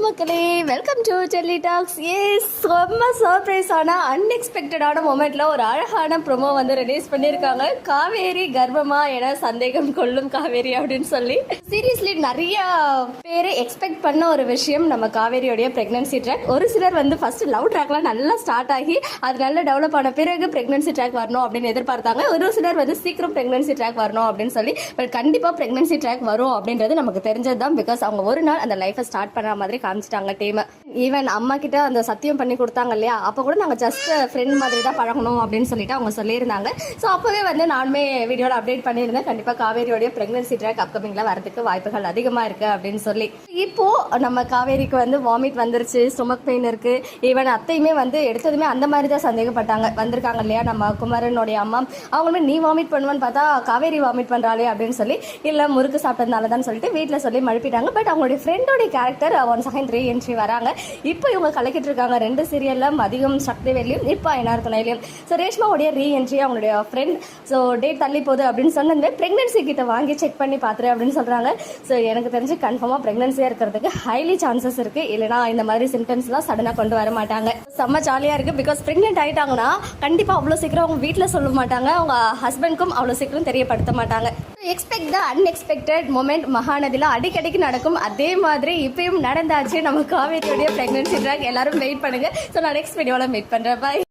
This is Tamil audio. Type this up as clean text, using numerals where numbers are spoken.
மக்களே, welcome to Delhi talks. Yes, ரொம்ப சர்ப்ரைஸான அன்எக்ஸ்பெக்டடான மொமெண்ட்ல ஒரு அழகான ப்ரோமோ வந்து ரிலீஸ் பண்ணியிருக்காங்க. காவேரி கர்ப்பமா என சந்தேகம் கொள்ளும் காவேரி அப்படின்னு சொல்லி சீரியஸ்லி நிறைய பேர் எக்ஸ்பெக்ட் பண்ண ஒரு விஷயம் நம்ம காவேரியோடைய பிரெக்னன்சி ட்ராக். ஒரு சிலர் வந்து ஃபர்ஸ்ட் லவ் ட்ராக்லாம் நல்லா ஸ்டார்ட் ஆகி அது நல்லா டெவலப் ஆன பிறகு பிரெக்னன்சி ட்ராக் வரணும் அப்படின்னு எதிர்பார்த்தாங்க. ஒரு சிலர் வந்து சீக்கிரம் பிரெக்னன்சி ட்ராக் வரணும் அப்படின்னு சொல்லி, பட் கண்டிப்பா பிரெக்னன்சி ட்ராக் வரும் அப்படின்றது நமக்கு தெரிஞ்சது தான். பிகாஸ் அவங்க ஒரு நாள் அந்த லைஃபை ஸ்டார்ட் பண்ண மாதிரி காமிச்சிட்டாங்க டீம். ஈவன் அம்மா கிட்ட அந்த சத்தியம் பண்ணி கொடுத்தாங்க இல்லையா, அப்போ கூட நாங்கள் ஜஸ்ட் ஃப்ரெண்ட் மாதிரி தான் பழகணும் அப்படின்னு சொல்லிட்டு அவங்க சொல்லியிருந்தாங்க. ஸோ அப்போவே வந்து நானுமே வீடியோவில் அப்டேட் பண்ணியிருந்தேன், கண்டிப்பாக காவேரியோடைய பிரெக்னன்சி ட்ராக் அப்கமிங்கில் வரதுக்கு வாய்ப்புகள் அதிகமாக இருக்குது அப்படின்னு சொல்லி. இப்போ நம்ம காவேரிக்கு வந்து வாமிட் வந்துருச்சு, ஸ்டொமக் பெயின் இருக்குது. ஈவன் அத்தையுமே வந்து எடுத்ததுமே அந்த மாதிரி தான் சந்தேகப்பட்டாங்க. வந்திருக்காங்க இல்லையா நம்ம குமரனுடைய அம்மா, அவங்களுமே நீ வாமிட் பண்ணுவான்னு பார்த்தா காவேரி வாமிட் பண்ணுறாளே அப்படின்னு சொல்லி, இல்லை முறுக்கு சாப்பிட்டதுனால தான் சொல்லிட்டு வீட்டில் சொல்லி மழுப்பிட்டாங்க. பட் அவங்களுடைய ஃப்ரெண்டோடைய கேரக்டர் ஒன் செகண்ட் ரீஎன்ட்ரி வராங்க. இப்போ இவங்க கலக்கிட்டு இருக்காங்க 2 சீரியலில், மதியம் சக்தி வேலையும் இப்போ ஐநாறு துணையிலையும். ஸோ ரேஷ்மாவுடைய ரீஎன்ட்ரி, அவங்களுடைய ஃப்ரெண்ட் ஸோ டேட் தள்ளி போகுது அப்படின்னு சொன்னதுமே பிரெக்னன்சி கிட்ட வாங்கி செக் பண்ணி பார்த்துரு அப்படின்னு சொல்கிறாங்க. ஸோ எனக்கு தெரிஞ்சு கன்ஃபார்மாக பிரெக்னன்சியாக இருக்கிறதுக்கு ஹைலி சான்சஸ் இருக்குது. இல்லைனா இந்த மாதிரி சிம்டம்ஸ்லாம் சடனாக கொண்டு வர மாட்டாங்க. செம்ம ஜாலியாக இருக்குது. பிகாஸ் ப்ரெக்னென்ட் ஆகிட்டாங்கன்னா கண்டிப்பாக அவ்வளோ சீக்கிரம் அவங்க வீட்டில் சொல்ல மாட்டாங்க, அவங்க ஹஸ்பண்ட்க்கும் அவ்வளோ சீக்கிரம் தெரியப்படுத்த மாட்டாங்க. எக்ஸ்பெக்ட் த அன்எக்ஸ்பெக்டட் மொமெண்ட் மகாநதியில் அடிக்கடிக்கு நடக்கும். அதே மாதிரி இப்பயும் நடந்தாச்சு நம்ம காவேரியோடைய பிரெக்னன்சி ட்ராக். எல்லாரும் வெயிட் பண்ணுங்க. ஸோ நான் நெக்ஸ்ட் வீடியோவில் மீட் பண்ணுறேன். பாய்.